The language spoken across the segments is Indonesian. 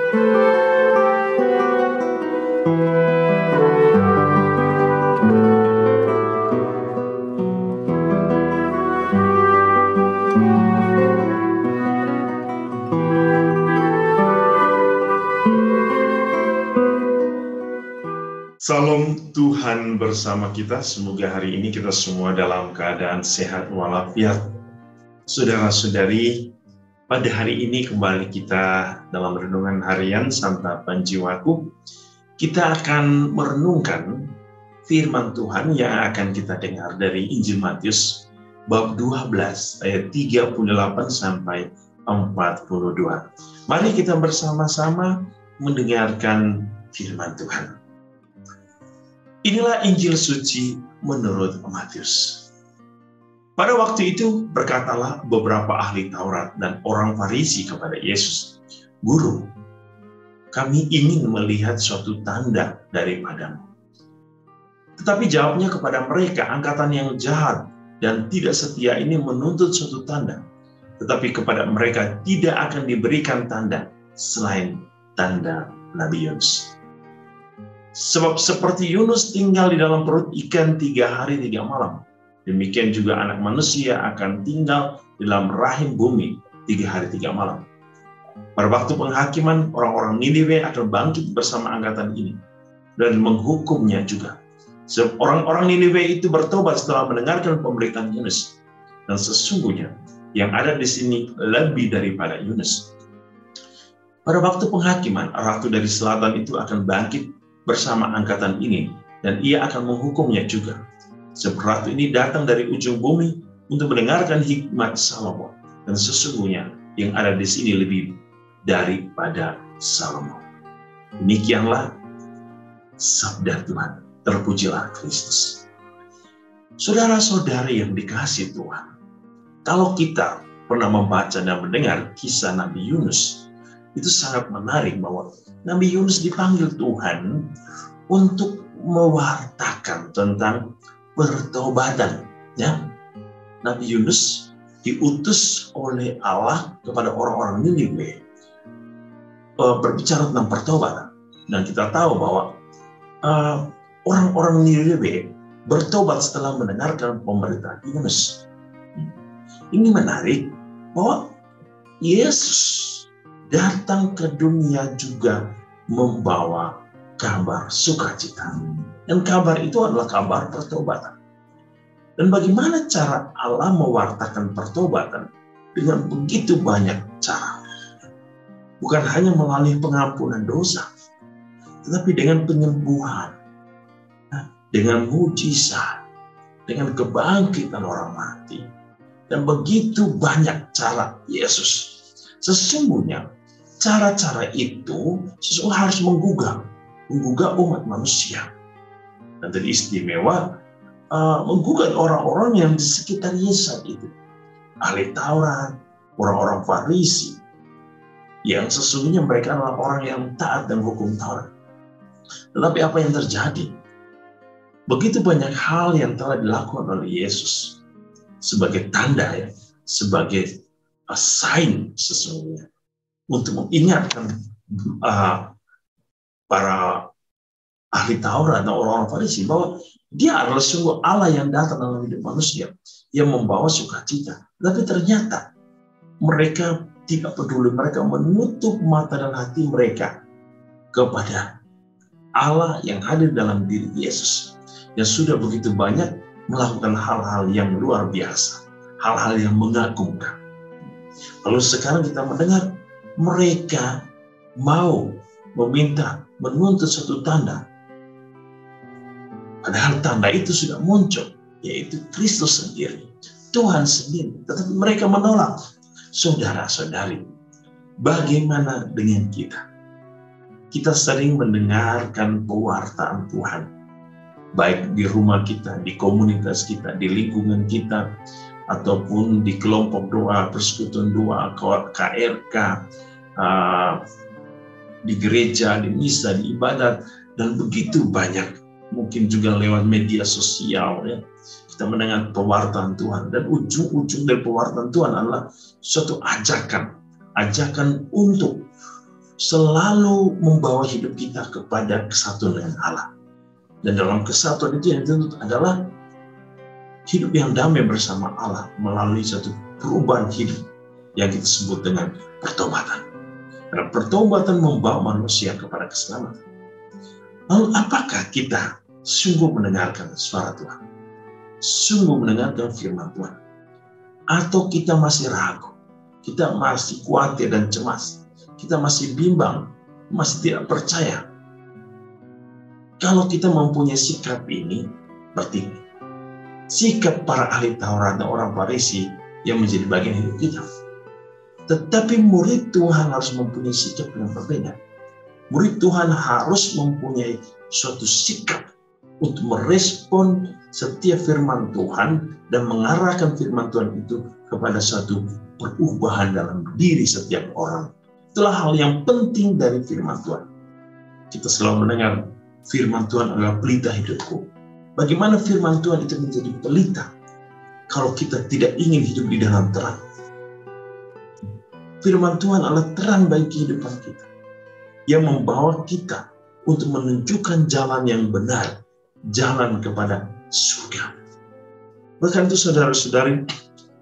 Salam Tuhan bersama kita, semoga hari ini kita semua dalam keadaan sehat walafiat. Saudara-saudari, pada hari ini kembali kita dalam renungan harian Santapan Jiwaku. Kita akan merenungkan firman Tuhan yang akan kita dengar dari Injil Matius bab 12 ayat 38 sampai 42. Mari kita bersama-sama mendengarkan firman Tuhan. Inilah Injil suci menurut Matius. Pada waktu itu berkatalah beberapa ahli Taurat dan orang Farisi kepada Yesus, "Guru, kami ingin melihat suatu tanda daripadamu." Tetapi jawabnya kepada mereka, "Angkatan yang jahat dan tidak setia ini menuntut suatu tanda, tetapi kepada mereka tidak akan diberikan tanda selain tanda Nabi Yunus. Sebab seperti Yunus tinggal di dalam perut ikan 3 hari 3 malam, demikian juga Anak Manusia akan tinggal di dalam rahim bumi 3 hari 3 malam. Pada waktu penghakiman, orang-orang Niniwe akan bangkit bersama angkatan ini dan menghukumnya juga. Sebab orang-orang Niniwe itu bertobat setelah mendengarkan pemberitaan Yunus, dan sesungguhnya yang ada di sini lebih daripada Yunus. Pada waktu penghakiman, Ratu dari Selatan itu akan bangkit bersama angkatan ini, dan ia akan menghukumnya juga. Sebab ratu ini datang dari ujung bumi untuk mendengarkan hikmat Salomo, dan sesungguhnya yang ada di sini lebih daripada Salomo." Demikianlah sabda Tuhan. Terpujilah Kristus. Saudara-saudari yang dikasihi Tuhan, kalau kita pernah membaca dan mendengar kisah Nabi Yunus, itu sangat menarik bahwa Nabi Yunus dipanggil Tuhan untuk mewartakan tentang pertobatan. Ya, Nabi Yunus diutus oleh Allah kepada orang-orang Niniwe berbicara tentang pertobatan. Dan kita tahu bahwa orang-orang Niniwe bertobat setelah mendengarkan pemberitaan Yunus. Ini menarik bahwa Yesus datang ke dunia juga membawa kabar sukacita. Dan kabar itu adalah kabar pertobatan. Dan bagaimana cara Allah mewartakan pertobatan? Dengan begitu banyak cara. Bukan hanya melalui pengampunan dosa, tetapi dengan penyembuhan, dengan mujizat, dengan kebangkitan orang mati. Dan begitu banyak cara Yesus. Sesungguhnya cara-cara itu sesuatu harus menggugah umat manusia. Dan tadi istimewa menggugah orang-orang yang di sekitar Yesus itu. Ahli Taurat, orang-orang Farisi, yang sesungguhnya mereka adalah orang yang taat dan hukum Taurat. Tetapi apa yang terjadi? Begitu banyak hal yang telah dilakukan oleh Yesus sebagai tanda, ya, sebagai sign sesungguhnya, untuk mengingatkan para ahli Taurat dan orang-orang Farisi bahwa dia adalah sungguh Allah yang datang dalam hidup manusia, yang membawa sukacita. Tapi ternyata mereka tidak peduli, mereka menutup mata dan hati mereka kepada Allah yang hadir dalam diri Yesus, yang sudah begitu banyak melakukan hal-hal yang luar biasa, hal-hal yang mengagumkan. Lalu sekarang kita mendengar mereka mau menuntut suatu tanda. Padahal tanda itu sudah muncul, yaitu Kristus sendiri, Tuhan sendiri. Tetapi mereka menolak. Saudara-saudari, bagaimana dengan kita? Kita sering mendengarkan pewartaan Tuhan, baik di rumah kita, di komunitas kita, di lingkungan kita, ataupun di kelompok doa, persekutuan doa, KRK, di gereja, di misa, di ibadat, dan begitu banyak. Mungkin juga lewat media sosial, ya, kita mendengar pewartaan Tuhan. Dan ujung-ujung dari pewartaan Tuhan adalah suatu ajakan untuk selalu membawa hidup kita kepada kesatuan dengan Allah. Dan dalam kesatuan itu yang dituntut adalah hidup yang damai bersama Allah melalui satu perubahan hidup yang kita sebut dengan pertobatan. Karena pertobatan membawa manusia kepada keselamatan. Lalu apakah kita sungguh mendengarkan suara Tuhan? Sungguh mendengarkan firman Tuhan? Atau kita masih ragu? Kita masih khawatir dan cemas? Kita masih bimbang? Masih tidak percaya? Kalau kita mempunyai sikap ini, berarti sikap para ahli Taurat dan orang Farisi yang menjadi bagian hidup kita. Tetapi murid Tuhan harus mempunyai sikap yang berbeda. Murid Tuhan harus mempunyai suatu sikap untuk merespon setiap firman Tuhan dan mengarahkan firman Tuhan itu kepada suatu perubahan dalam diri setiap orang. Itulah hal yang penting dari firman Tuhan. Kita selalu mendengar firman Tuhan adalah pelita hidupku. Bagaimana firman Tuhan itu menjadi pelita kalau kita tidak ingin hidup di dalam terang? Firman Tuhan adalah terang bagi kehidupan kita, yang membawa kita untuk menunjukkan jalan yang benar, jalan kepada surga. Bahkan itu saudara-saudari,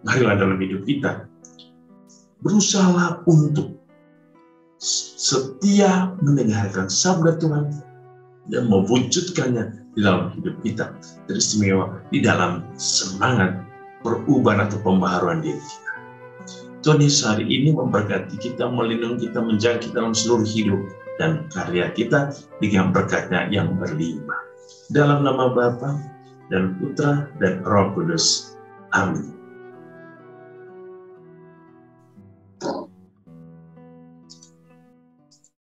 marilah dalam hidup kita berusahalah untuk setia mendengarkan sabda Tuhan dan mewujudkannya di dalam hidup kita, teristimewa di dalam semangat perubahan atau pembaharuan diri kita. Tuhan Yesus hari ini memberkati kita, melindungi kita, menjaga kita dalam seluruh hidup dan karya kita dengan berkat-Nya yang berlimpah. Dalam nama Bapa dan Putra dan Roh Kudus. Amin.